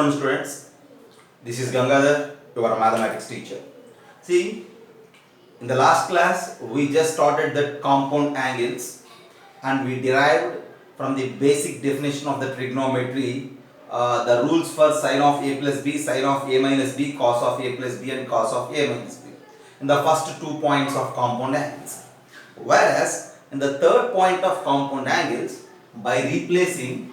Morning students, this is Gangadhar, your mathematics teacher. See, in the last class we just started the compound angles and we derived from the basic definition of the trigonometry the rules for sine of a plus b, sine of a minus b, cos of a plus b and cos of a minus b in the first 2 points of compound angles. Whereas in the third point of compound angles, by replacing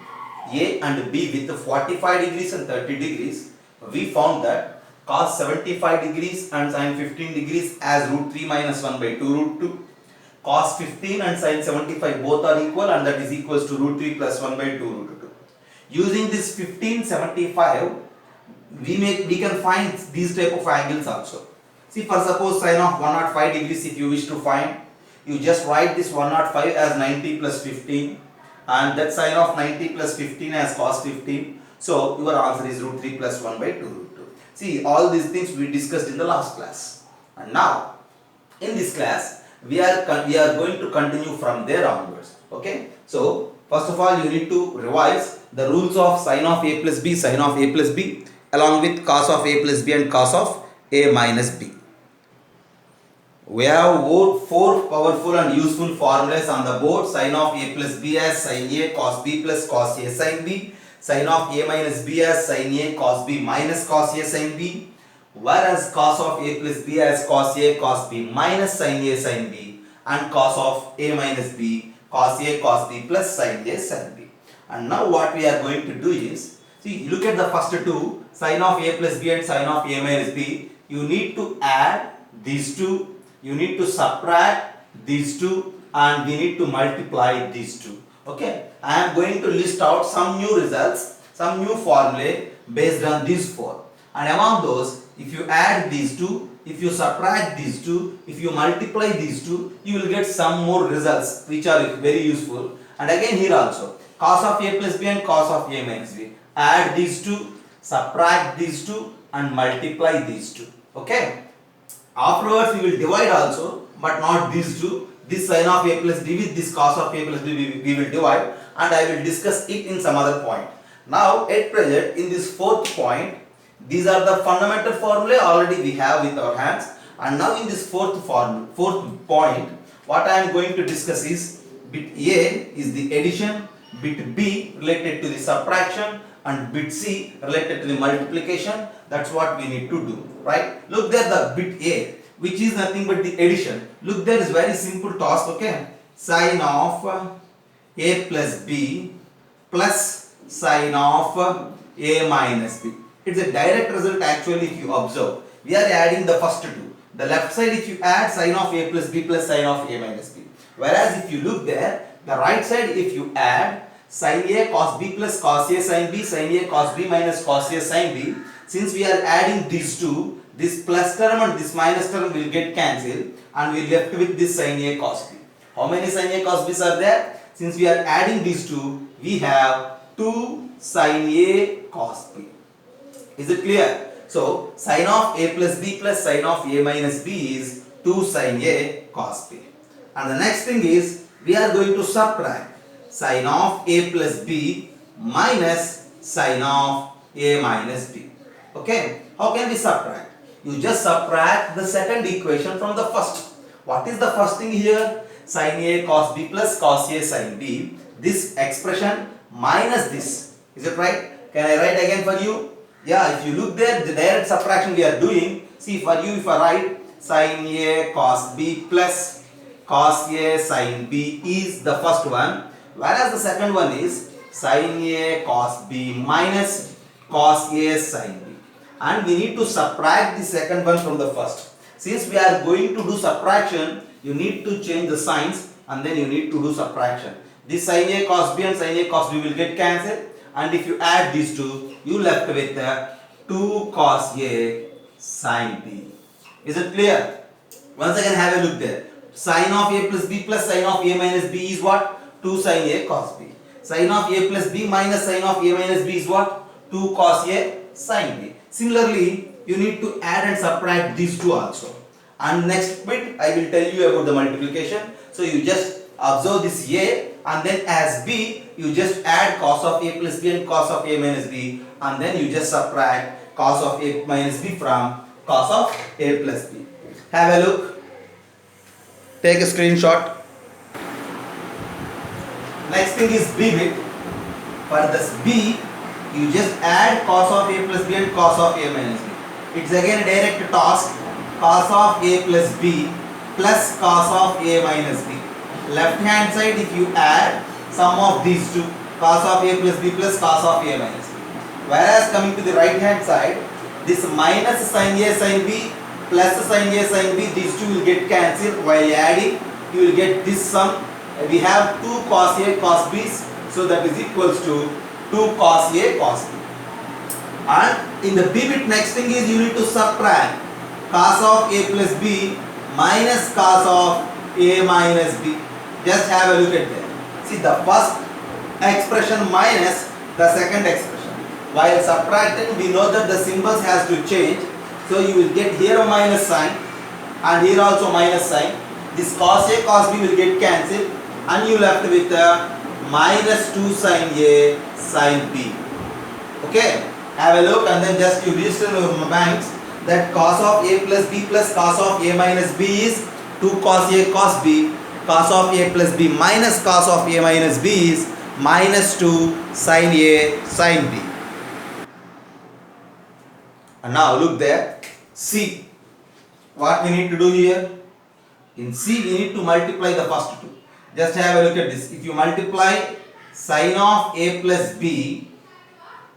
a and b with 45 degrees and 30 degrees, we found that cos 75 degrees and sin 15 degrees as root 3 minus 1 by 2 root 2. Cos 15 and sin 75 both are equal and that is equals to root 3 plus 1 by 2 root 2. Using this 1575, we can find these type of angles also. See, for suppose sin of 105 degrees if you wish to find, you just write this 105 as 90 plus 15 and that sine of 90 plus 15 as cos 15. So your answer is root 3 plus 1 by 2 root 2. See, all these things we discussed in the last class. And now in this class we are going to continue from there onwards. Okay. So first of all you need to revise the rules of sine of a plus b, sine of a plus b along with cos of a plus b and cos of a minus b. We have four powerful and useful formulas on the board. Sine of a plus b as sin a cos b plus cos a sin b. Sine of a minus b as sin a cos b minus cos a sin b. Whereas cos of a plus b as cos a cos b minus sin a sin b. And cos of a minus b cos a cos b plus sin a sin b. And now what we are going to do is, see, look at the first two, sine of a plus b and sine of a minus b. You need to add these two. You need to subtract these two and we need to multiply these two. Okay, I am going to list out some new results, some new formulae based on these four, and among those, if you add these two, if you subtract these two, if you multiply these two, you will get some more results which are very useful. And again here also, cos of a plus b and cos of a minus b, add these two, subtract these two and multiply these two. Okay. Afterwards we will divide also, but not these two. This sine of a plus b with this cos of a plus b we will divide and I will discuss it in some other point. Now at present in this fourth point, these are the fundamental formulae already we have with our hands, and now in this fourth point what I am going to discuss is bit A is the addition, bit B related to the subtraction and bit C related to the multiplication. That's what we need to do, right? Look there, the bit A, which is nothing but the addition. Look, there is very simple task. Okay, sine of a plus b plus sine of a minus b. It's a direct result actually. If you observe, we are adding the first two. The left side if you add sine of a plus b plus sine of a minus b, whereas if you look there, the right side if you add sin a cos b plus cos a sin b, sin a cos b minus cos a sin b. Since we are adding these two, this plus term and this minus term will get cancelled and we left with this sin a cos b. How many sin a cos b's are there? Since we are adding these two, we have 2 sin a cos b. Is it clear? So sin of a plus b plus sin of a minus b is 2 sin a cos b. And the next thing is we are going to subtract sin of a plus b minus sin of a minus b. Okay, how can we subtract? You just subtract the second equation from the first. What is the first thing here? Sin a cos b plus cos a sin b. This expression minus this. Is it right? Can I write again for you? Yeah, if you look there, the direct subtraction we are doing. See, for you if I write sin a cos b plus cos a sin b is the first one, whereas the second one is sin a cos b minus cos a sin b. And we need to subtract the second one from the first. Since we are going to do subtraction, you need to change the signs and then you need to do subtraction. This sin a cos b and sin a cos b will get cancelled, and if you add these two, you left with 2 cos a sin b. Is it clear? Once again have a look there. Sin of a plus b plus sin of a minus b is what? 2 sin a cos b. Sin of a plus b minus sin of a minus b is what? 2 cos a sin b. Similarly, you need to add and subtract these two also. And next bit I will tell you about the multiplication. So you just observe this A and then as B you just add cos of a plus b and cos of a minus b, and then you just subtract cos of a minus b from cos of a plus b. Have a look. Take a screenshot. Next thing is b bit. For this b, you just add cos of a plus b and cos of a minus b. It's again a direct task. Cos of a plus b plus cos of a minus b. Left hand side, if you add sum of these two, cos of a plus b plus cos of a minus b. Whereas coming to the right hand side, this minus sin a sin b plus sin a sin b, these two will get cancelled. While adding, you will get this sum. We have 2 cos a cos b, so that is equals to 2 cos a cos b. And in the b bit, next thing is you need to subtract cos of a plus b minus cos of a minus b. Just have a look at that. See, the first expression minus the second expression. While subtracting, we know that the symbols has to change. So you will get here a minus sign and here also minus sign. This cos a cos b will get cancelled and you left with minus 2 sin a sin b. Okay, have a look and then just you register in your minds that cos of a plus b plus cos of a minus b is 2 cos a cos b. Cos of a plus b minus cos of a minus b is minus 2 sin a sin b. And now look there. C. What we need to do here? In C we need to multiply the first two. Just have a look at this. If you multiply sin of a plus b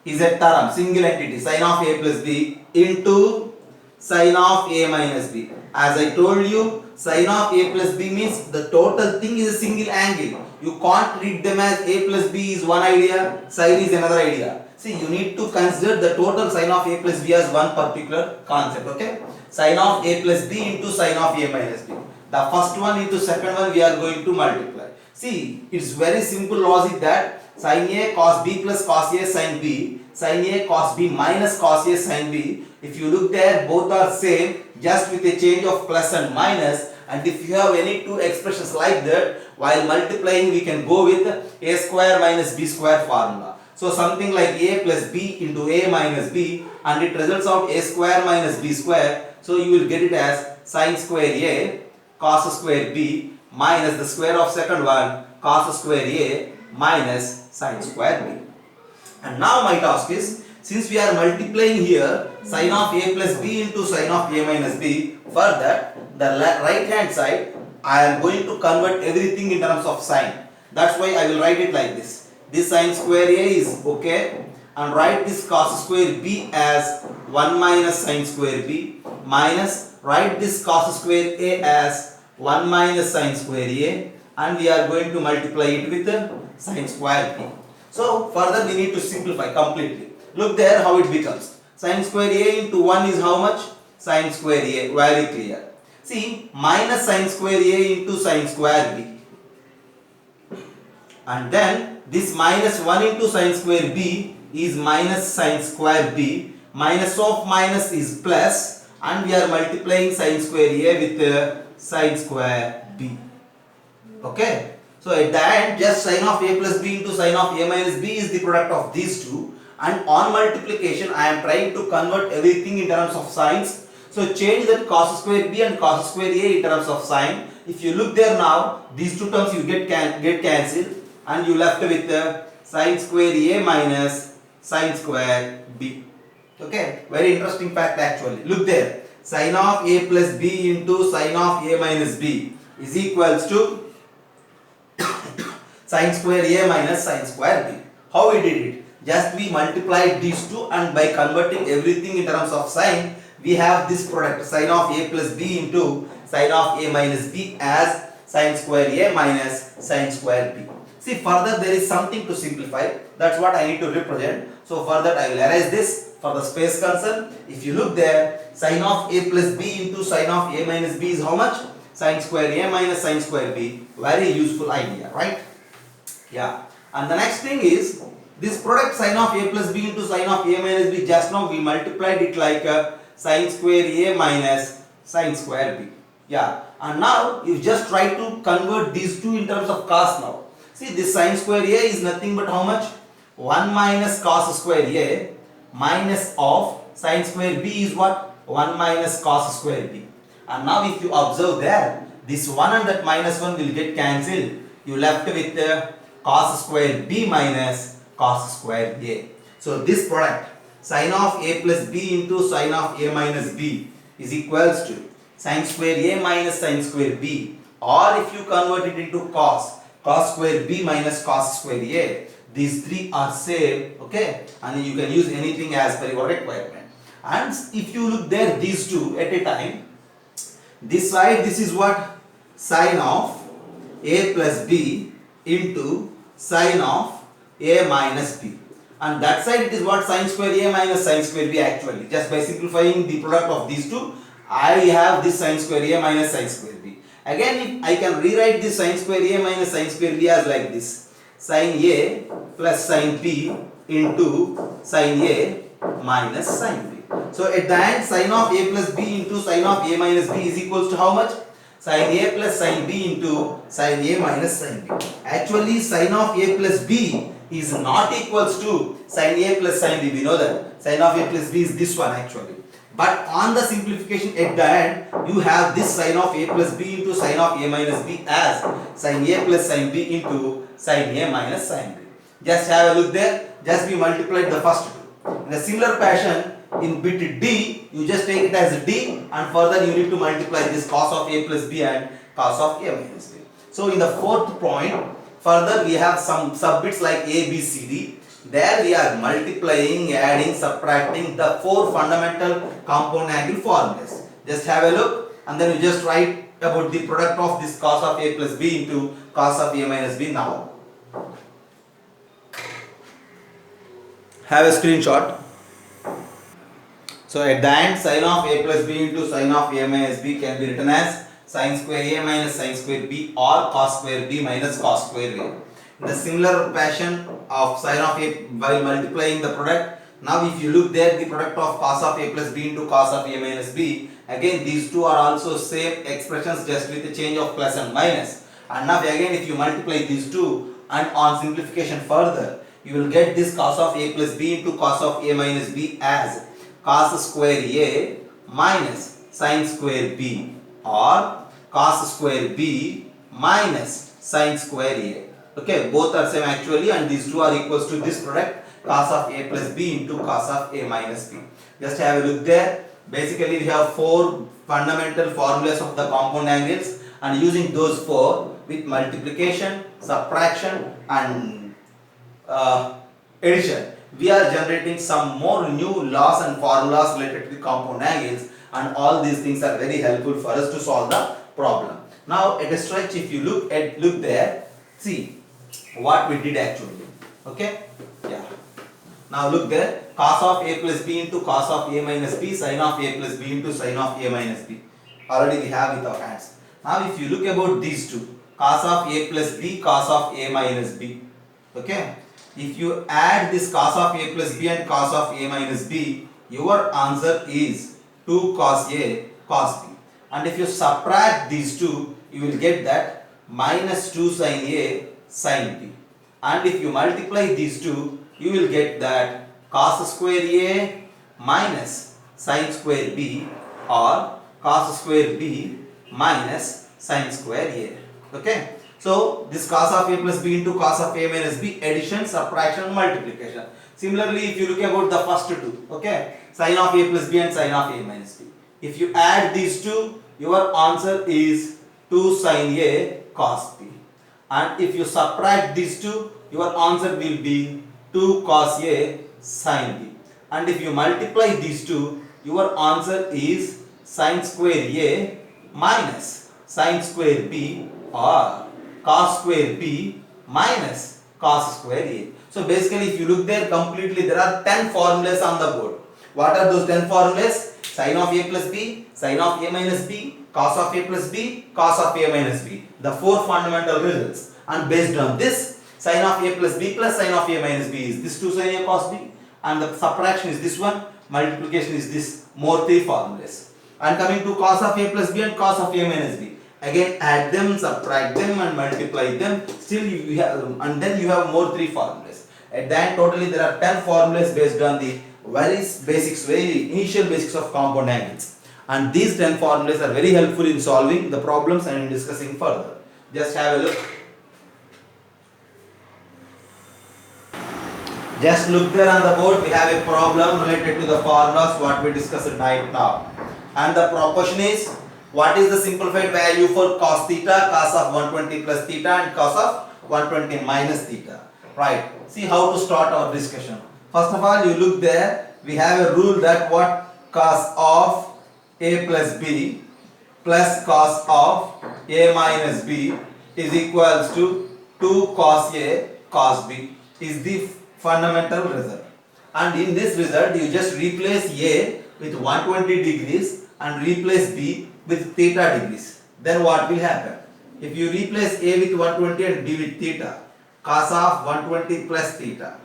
is a term, single entity, sin of a plus b into sin of a minus b. As I told you, sin of a plus b means the total thing is a single angle. You can't read them as a plus b is one idea, sin is another idea. See, you need to consider the total sin of a plus b as one particular concept. Okay, sin of a plus b into sin of a minus b. The first one into second one we are going to multiply. See, it's very simple logic that sin a cos b plus cos a sin b, sin a cos b minus cos a sin b. If you look there, both are same, just with a change of plus and minus. And if you have any two expressions like that, while multiplying we can go with a square minus b square formula. So something like a plus b into a minus b, and it results out a square minus b square. So you will get it as sin square a cos square b minus the square of second one cos square a minus sin square b. And now my task is, since we are multiplying here sin of a plus b into sin of a minus b, for that the right hand side I am going to convert everything in terms of sign. That's why I will write it like this. This sin square a is okay, and write this cos square b as 1 minus sin square b minus write this cos square a as 1 minus sin square a, and we are going to multiply it with sin square b. So further we need to simplify completely. Look there how it becomes. Sin square a into 1 is how much? Sin square a, very clear. See, minus sin square a into sin square b. And then this minus 1 into sin square b is minus sin square b. Minus of minus is plus, and we are multiplying sin square a with sin square b. Okay. So at the end, just sin of a plus b into sin of a minus b is the product of these two. And on multiplication, I am trying to convert everything in terms of signs. So change that cos square b and cos square a in terms of sign. If you look there now, these two terms you get cancelled, and you left with sin square a minus sin square b. Okay, very interesting fact actually. Look there, sin of a plus b into sin of a minus b is equals to sin square a minus sin square b. How we did it? Just we multiplied these two, and by converting everything in terms of sign, we have this product sin of a plus b into sin of a minus b as sin square a minus sin square b. See, further there is something to simplify. That's what I need to represent. So for that I will erase this for the space concern. If you look there, sin of a plus b into sin of a minus b is how much? Sin square a minus sin square b. Very useful idea, right? Yeah. And the next thing is, this product sin of a plus b into sin of a minus b, just now we multiplied it like sin square a minus sin square b. Yeah. And now you just try to convert these two in terms of cos now. See, this sin square A is nothing but how much? 1 minus cos square A minus of sin square B is what? 1 minus cos square B. And now if you observe there, this 1 and that minus 1 will get cancelled. You left with cos square B minus cos square A. So this product sin of A plus B into sin of A minus B is equals to sin square A minus sin square B, or if you convert it into cos square B minus cos square A. These three are same, okay, and you can use anything as per your requirement. And if you look there, these two at a time, this side, this is what? Sin of A plus B into sin of A minus B. And that side it is what? Sin square A minus sin square B actually. Just by simplifying the product of these two, I have this sin square A minus sin square B. Again, if I can rewrite this sin square A minus sin square B as like this. Sin A plus sin B into sin A minus sin B. So at the end, sin of A plus B into sin of A minus B is equals to how much? Sin A plus sin B into sin A minus sin B. Actually, sin of A plus B is not equals to sin A plus sin B. We know that sin of A plus B is this one actually. But on the simplification at the end, you have this sin of A plus B into sin of A minus B as sin A plus sin B into sin A minus sin B. Just have a look there. Just we multiplied the first two. In a similar fashion, in bit D, you just take it as D, and further you need to multiply this cos of A plus B and cos of A minus B. So in the fourth point, further we have some subbits like A, B, C, D. There we are multiplying, adding, subtracting the four fundamental compound angle formulas. Just have a look and then you just write about the product of this cos of A plus B into cos of A minus B now. Have a screenshot. So at the end, sin of A plus B into sin of A minus B can be written as sin square A minus sin square B or cos square B minus cos square A. In the similar fashion of sin of A by multiplying the product, now if you look there, the product of cos of A plus B into cos of A minus B, again these two are also same expressions just with the change of plus and minus. And now again if you multiply these two and on simplification further, you will get this cos of A plus B into cos of A minus B as cos square A minus sin square B or cos square B minus sin square A. Okay, both are same actually, and these two are equals to this product cos of A plus B into cos of A minus B. Just have a look there. Basically we have four fundamental formulas of the compound angles, and using those four with multiplication, subtraction and addition, we are generating some more new laws and formulas related to the compound angles, and all these things are very helpful for us to solve the problem. Now at a stretch, if you look there, see what we did actually. Okay, yeah. Now look there, cos of A plus B into cos of A minus B, sin of A plus B into sin of A minus B. Already we have with our hands. Now if you look about these two, cos of A plus B, cos of A minus B. Okay. If you add this cos of A plus B and cos of A minus B, your answer is 2 cos A cos B. And if you subtract these two, you will get that minus 2 sin A sin B. And if you multiply these two, you will get that cos square A minus sin square B or cos square B minus sin square A. Okay. So this cos of A plus B into cos of A minus B, addition, subtraction, multiplication. Similarly, if you look about the first two, okay, sin of A plus B and sin of A minus B. If you add these two, your answer is 2 sin A cos B. And if you subtract these two, your answer will be 2 cos A sin B. And if you multiply these two, your answer is sin square A minus sin square B or cos square B minus cos square A. So basically if you look there completely, there are 10 formulas on the board. What are those 10 formulas? Sin of A plus B, sin of A minus B, cos of A plus B, cos of A minus B. The four fundamental results. And based on this, sin of A plus B plus sin of A minus B is this 2 sin A cos B, and the subtraction is this one, multiplication is this, more three formulas. And coming to cos of A plus B and cos of A minus B, again add them, subtract them and multiply them. Still you have, and then you have more 3 formulas. At the end totally there are 10 formulas based on the very initial basics of compound angles. And these 10 formulas are very helpful in solving the problems and in discussing further. Just have a look. Just look there on the board. We have a problem related to the formulas what we discussed right now. And the question is, what is the simplified value for cos theta, cos of 120 plus theta and cos of 120 minus theta? Right. See how to start our discussion. First of all, you look there. We have a rule that what cos of a plus b plus cos of a minus b is equals to 2 cos a cos b is the fundamental result. And in this result, you just replace a with 120 degrees and replace b with theta degrees. Then what will happen? If you replace a with 120 and b with theta, cos of 120 plus theta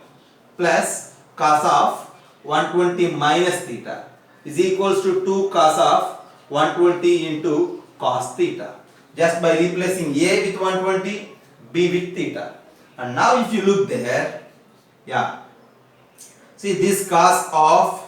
plus cos of 120 minus theta is equals to 2 cos of 120 into cos theta. Just by replacing a with 120, b with theta. And now if you look there, yeah, see this cos of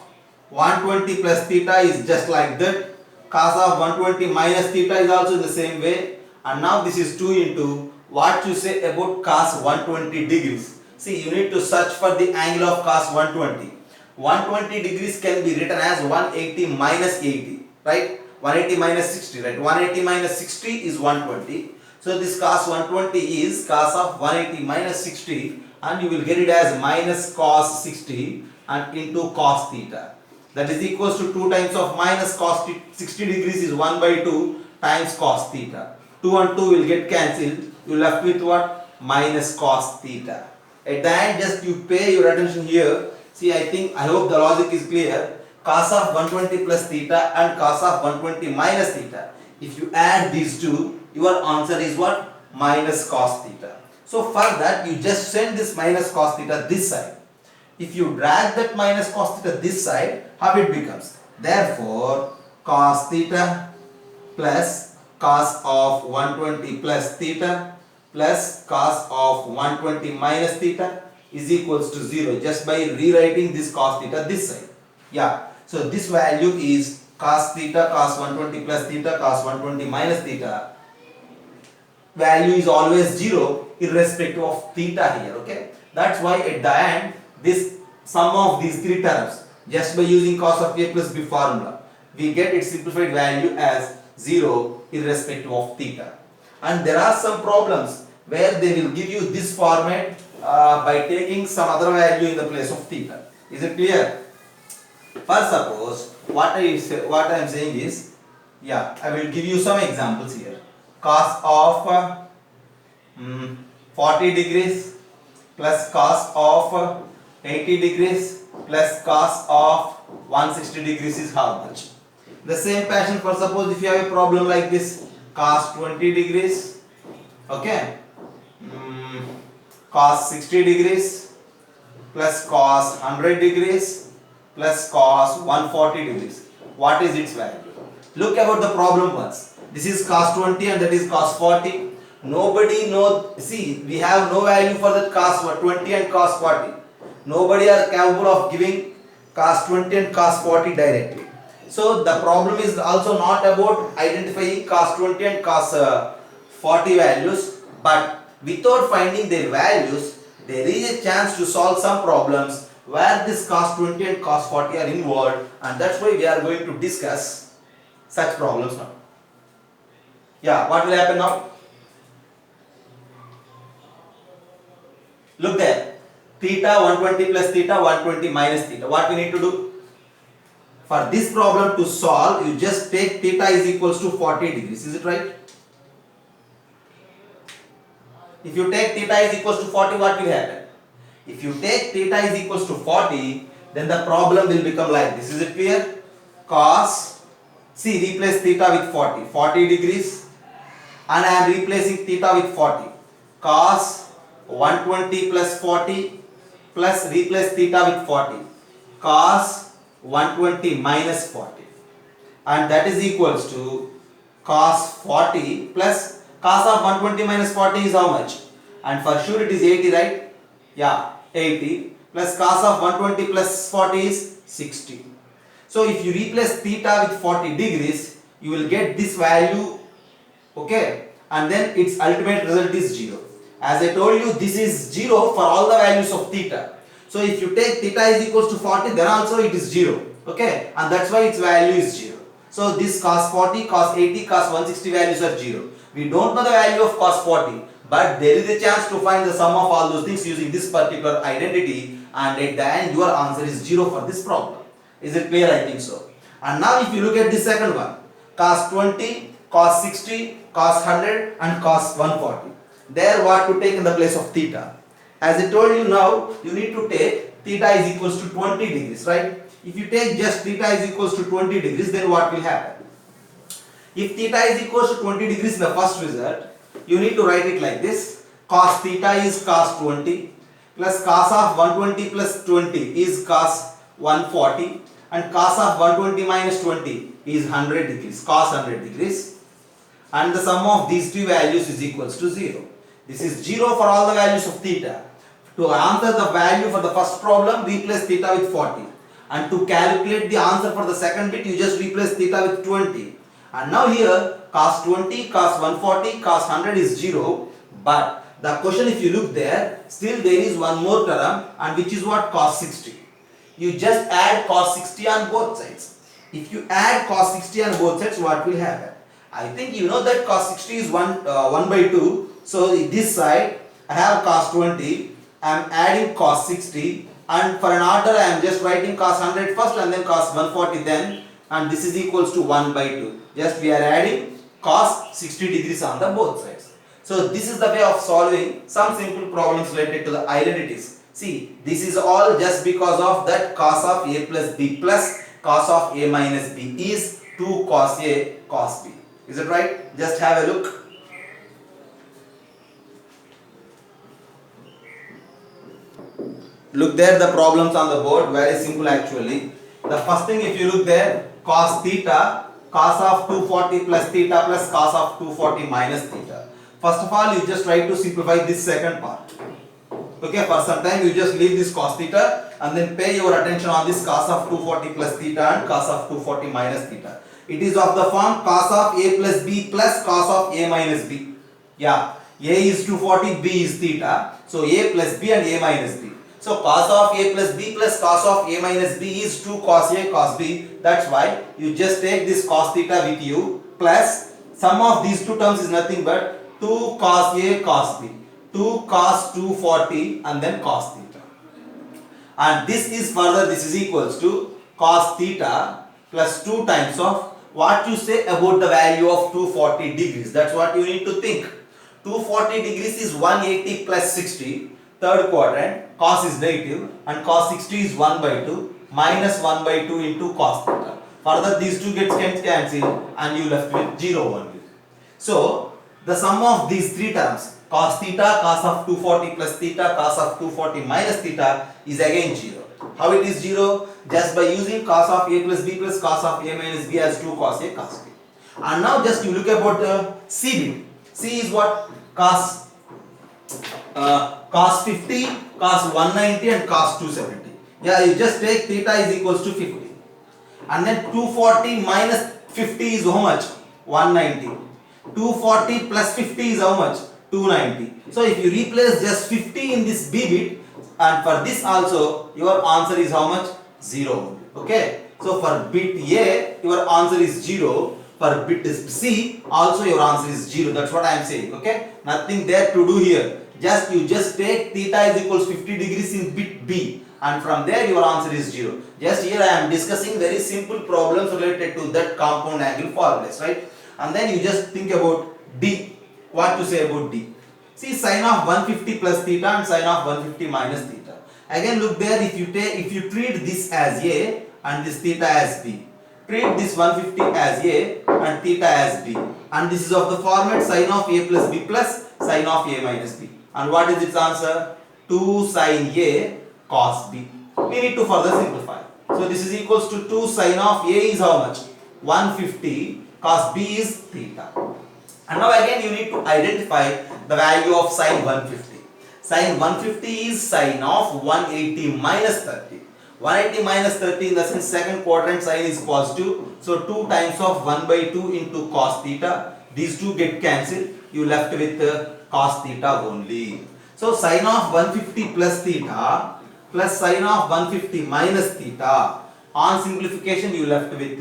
120 plus theta is just like that. Cos of 120 minus theta is also the same way. And now this is 2 into what you say about cos 120 degrees. See, you need to search for the angle of cos 120. 120 degrees can be written as 180 minus 80, right? 180 minus 60, right? 180 minus 60 is 120. So this cos 120 is cos of 180 minus 60, and you will get it as minus cos 60 and into cos theta. That is equals to 2 times of minus cos 60 degrees is 1 by 2 times cos theta. 2 and 2 will get cancelled. You are left with what? Minus cos theta. At the end, just you pay your attention here. See, I hope the logic is clear. Cos of 120 plus theta and cos of 120 minus theta. If you add these two, your answer is what? Minus cos theta. So for that, you just send this minus cos theta this side. If you drag that minus cos theta this side, how it becomes? Therefore, cos theta plus cos of 120 plus theta plus cos of 120 minus theta is equals to 0 just by rewriting this cos theta this side. Yeah. So this value is cos theta cos 120 plus theta cos 120 minus theta. Value is always 0 irrespective of theta here. Okay. That's why at the end, this sum of these 3 terms, just by using cos of a plus b formula, we get its simplified value as 0 irrespective of theta. And there are some problems where they will give you this format by taking some other value in the place of theta. Is it clear? First, suppose what I am saying is, yeah, I will give you some examples here. Cos of 40 degrees plus cos of 80 degrees plus cos of 160 degrees is how much? The same passion for suppose if you have a problem like this, cos 20 degrees, okay, cos 60 degrees plus cos 100 degrees plus cos 140 degrees. What is its value? Look about the problem once. This is cos 20 and that is cos 40. Nobody knows. See, we have no value for that cos 20 and cos 40. Nobody are capable of giving cos 20 and cos 40 directly. So the problem is also not about identifying cos 20 and cos 40 values, but without finding their values, there is a chance to solve some problems where this cos 20 and cos 40 are involved, and that's why we are going to discuss such problems now. Yeah, what will happen now? Look there. Theta 120 plus theta 120 minus theta. What we need to do? For this problem to solve, you just take theta is equals to 40 degrees. Is it right? If you take theta is equals to 40, what will happen? If you take theta is equals to 40, then the problem will become like this. Is it clear? Cos, see, replace theta with 40. 40 degrees. And I am replacing theta with 40. Cos 120 plus 40 plus replace theta with 40. Cos 120 minus 40. And that is equals to cos 40 plus cos of 120 minus 40 is how much? And for sure it is 80, right? Yeah, 80 plus cos of 120 plus 40 is 60. So if you replace theta with 40 degrees, you will get this value, okay, and then its ultimate result is 0. As I told you, this is 0 for all the values of theta. So if you take theta is equals to 40, then also it is 0, okay, and that's why its value is 0. So this cos 40, cos 80, cos 160 values are 0. We don't know the value of cos 40, but there is a chance to find the sum of all those things using this particular identity, and at the end your answer is 0 for this problem. Is it clear? I think so. And now if you look at the second one, cos 20, cos 60, cos 100 and cos 140. There what to take in the place of theta? As I told you, now you need to take theta is equals to 20 degrees, right? If you take just theta is equals to 20 degrees, then what will happen? If theta is equals to 20 degrees in the first result, you need to write it like this. Cos theta is cos 20 plus cos of 120 plus 20 is cos 140 and cos of 120 minus 20 is 100 degrees, cos 100 degrees, and the sum of these two values is equals to 0. This is 0 for all the values of theta. To answer the value for the first problem, replace theta with 40, and to calculate the answer for the second bit, you just replace theta with 20. And now here cos 20, cos 140, cos 100 is 0, but the question, if you look there, still there is one more term, and which is what? Cos 60. You just add cos 60 on both sides. If you add cos 60 on both sides, what will happen? I think you know that cos 60 is 1 by 2. So this side I have cos 20, I am adding cos 60, and for an order I am just writing cos 100 first and then cos 140 then, and this is equals to 1 by 2. Just we are adding cos 60 degrees on the both sides. So this is the way of solving some simple problems related to the identities. See, this is all just because of that cos of a plus b plus cos of a minus b is 2 cos a cos b. Is it right? Just have a look. Look there, the problems on the board, very simple actually. The first thing, if you look there, cos theta, cos of 240 plus theta plus cos of 240 minus theta. First of all, you just try to simplify this second part. Okay, for some time you just leave this cos theta and then pay your attention on this cos of 240 plus theta and cos of 240 minus theta. It is of the form cos of a plus b plus cos of a minus b. Yeah, a is 240, b is theta. So a plus b and a minus b. So cos of a plus b plus cos of a minus b is 2 cos a cos b. That's why you just take this cos theta with you plus sum of these two terms is nothing but 2 cos a cos b. 2 cos 240 and then cos theta. And this is further, this is equals to cos theta plus 2 times of what you say about the value of 240 degrees. That's what you need to think. 240 degrees is 180 plus 60. Third quadrant, cos is negative and cos 60 is 1 by 2 minus 1 by 2 into cos theta. Further these two gets cancelled and you left with 0 only. So the sum of these three terms, cos theta, cos of 240 plus theta, cos of 240 minus theta is again 0. How it is 0? Just by using cos of a plus b plus cos of a minus b as 2 cos a cos b. And now just you look about c bit. C is what? Cos 50, cos 190 and cos 270. Yeah, you just take theta is equals to 50. And then 240 minus 50 is how much? 190. 240 plus 50 is how much? 290. So if you replace just 50 in this b bit, and for this also your answer is how much? 0. Okay. So for bit A your answer is 0. For bit C also your answer is 0. That's what I am saying. Okay. Nothing there to do here. You just take theta is equals 50 degrees in bit B, and from there your answer is 0. Just here I am discussing very simple problems related to that compound angle formulas, right? And then you just think about D. What to say about D? See, sin of 150 plus theta and sin of 150 minus theta. Again look there, if you treat this as A and this theta as B. Treat this 150 as A and theta as B. And this is of the format sin of A plus B plus sin of A minus B. And what is its answer? 2 sin A cos B. We need to further simplify. So this is equals to 2 sin of A is how much? 150 cos B is theta. And now again you need to identify the value of sine 150. Sine 150 is sine of 180 minus 30. 180 minus 30 in the sense second quadrant sine is positive. So 2 times of 1 by 2 into cos theta. These two get cancelled. You left with cos theta only. So sine of 150 plus theta plus sine of 150 minus theta. On simplification you left with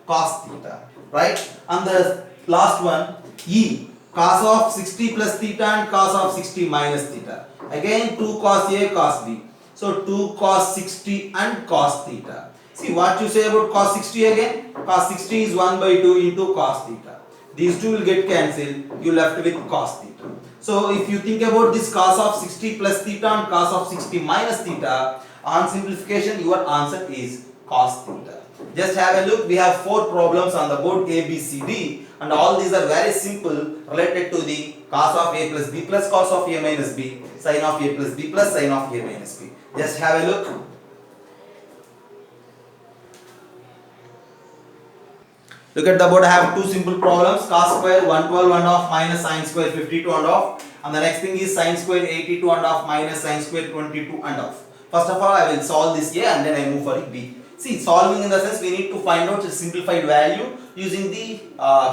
cos theta. Right? And the last one E, cos of 60 plus theta and cos of 60 minus theta. Again 2 cos A cos B. So 2 cos 60 and cos theta. See what you say about cos 60 again? Cos 60 is 1 by 2 into cos theta. These two will get cancelled. You left with cos theta. So if you think about this cos of 60 plus theta and cos of 60 minus theta, on simplification your answer is cos theta. Just have a look. We have 4 problems on the board A, B, C, D. And all these are very simple related to the cos of A plus B plus cos of A minus B, sin of A plus B plus sin of A minus B. Just have a look. Look at the board. I have 2 simple problems. Cos square 112 and half minus sin square 52 and half. And the next thing is sin square 82 and half minus sin square 22 and half. First of all, I will solve this A and then I move for B. See, solving in the sense we need to find out the simplified value using the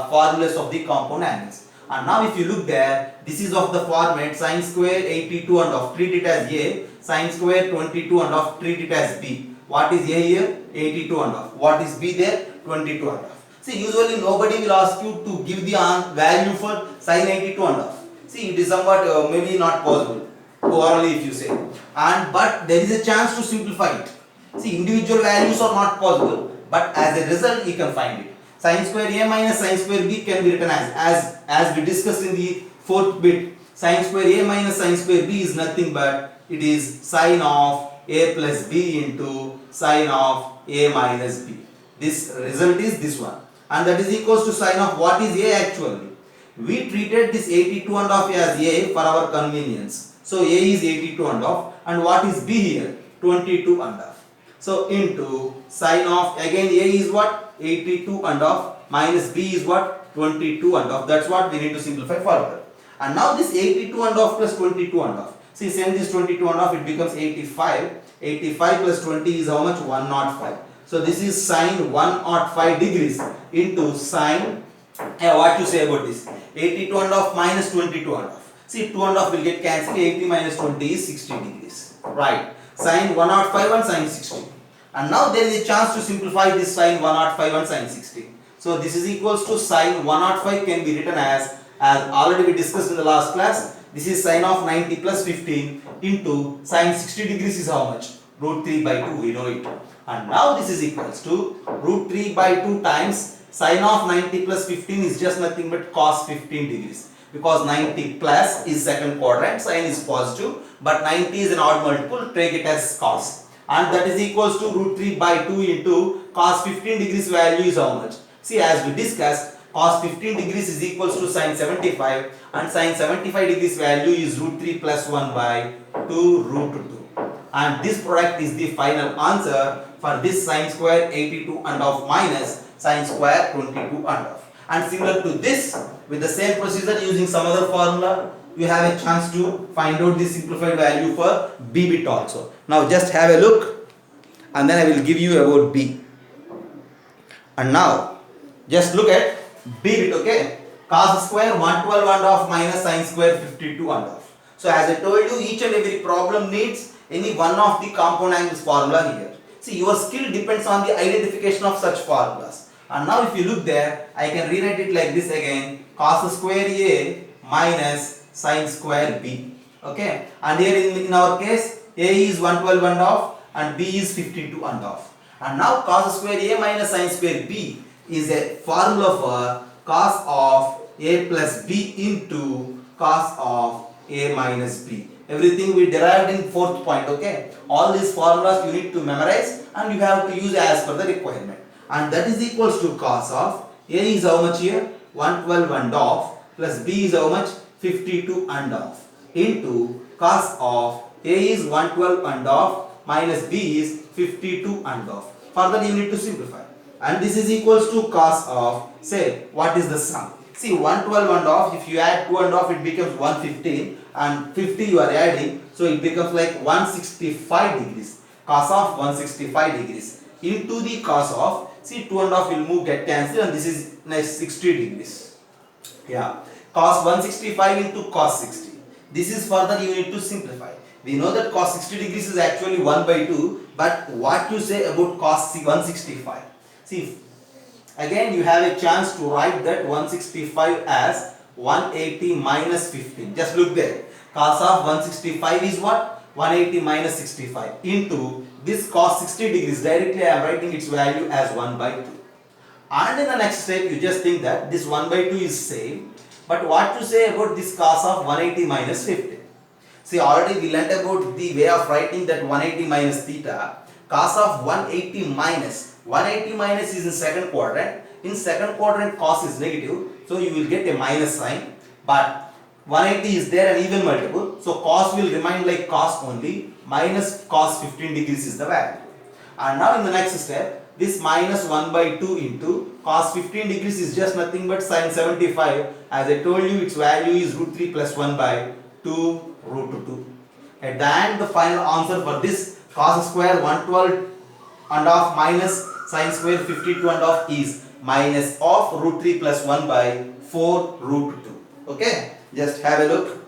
formulas of the compound angles. And now if you look there, this is of the format sin square 82 and half, treat it as A, sin square 22 and half, treat it as B. What is A here? 82 and half. What is B there? 22 and half. See, usually nobody will ask you to give the value for sin 82 and half. See, it is somewhat maybe not possible orally if you say. But there is a chance to simplify it. See, individual values are not possible, but as a result you can find it. Sin square A minus sin square B can be written as we discussed in the 4th bit. Sin square A minus sin square B is nothing but it is sin of A plus B into sin of A minus B. This result is this one, and that is equals to sin of what is A actually. We treated this 82 and half as A for our convenience. So A is 82 and half, and what is B here? 22 and half. So into sin of, again A is what? 82 and half minus B is what? 22 and half. That's what we need to simplify further. And now this 82 and half plus 22 and half. See, send this 22 and half, it becomes 85. 85 plus 20 is how much? 105. So this is sin 105 degrees into sin, what you say about this? 82 and half minus 22 and half. See, 2 and half will get cancelled. 80 minus 20 is 60 degrees. Right. Sin 105 and sin 60. And now there is a chance to simplify this sin 105 and sin 60. So this is equals to sin 105 can be written as already we discussed in the last class. This is sin of 90 plus 15 into sin 60 degrees is how much? Root 3 by 2, we know it. And now this is equals to root 3 by 2 times sin of 90 plus 15 is just nothing but cos 15 degrees. Because 90 plus is second quadrant, sin is positive, but 90 is an odd multiple, take it as cos. And that is equals to root 3 by 2 into cos 15 degrees value is how much? See, as we discussed, cos 15 degrees is equals to sin 75, and sin 75 degrees value is root 3 plus 1 by 2 root 2. And this product is the final answer for this sin square 82 and half minus sin square 22 and half. And similar to this, with the same procedure using some other formula, you have a chance to find out the simplified value for B bit also. Now just have a look and then I will give you about B. And now just look at B bit, okay? Cos square 112 and half minus sin square 52 and half. So as I told you, each and every problem needs any one of the compound angles formula here. See, your skill depends on the identification of such formulas. And now if you look there, I can rewrite it like this again, cos square A minus sin square B. Okay, and here in our case, A is 112 and half and B is 52 and half. And now cos square A minus sin square B is a formula for cos of A plus B into cos of A minus B. Everything we derived in 4th point, okay. All these formulas you need to memorize and you have to use as per the requirement. And that is equals to cos of A is how much here? 112 and half plus B is how much? 52 and half into cos of A is 112 and half minus B is 52 and half. Further you need to simplify. and this is equals to cos of, say, what is the sum? See, 112 and off, if you add 2 and off, it becomes 115, and 50 you are adding, so it becomes like 165 degrees. Cos of 165 degrees into the cos of, see, 2 and off will move, get cancelled, and this is next 60 degrees. Yeah, cos 165 into cos 60. This is further you need to simplify. We know that cos 60 degrees is actually 1 by 2, but what you say about cos 165? See, again you have a chance to write that 165 as 180 minus 15. Just look there. Cos of 165 is what? 180 minus 65 into this cos 60 degrees. Directly I am writing its value as 1 by 2. And in the next step you just think that this 1 by 2 is same, but what to say about this cos of 180 minus 15? See, already we learnt about the way of writing that 180 minus theta. Cos of 180 minus is in second quadrant. In second quadrant cos is negative, so you will get a minus sign, but 180 is there an even multiple, so cos will remain like cos only, minus cos 15 degrees is the value. And now in the next step, this minus 1 by 2 into cos 15 degrees is just nothing but sin 75. As I told you, its value is root 3 plus 1 by 2 root 2. At the end, the final answer for this cos square 112 and half minus sin square 52 and half is minus of root 3 plus 1 by 4 root 2. Okay, just have a look.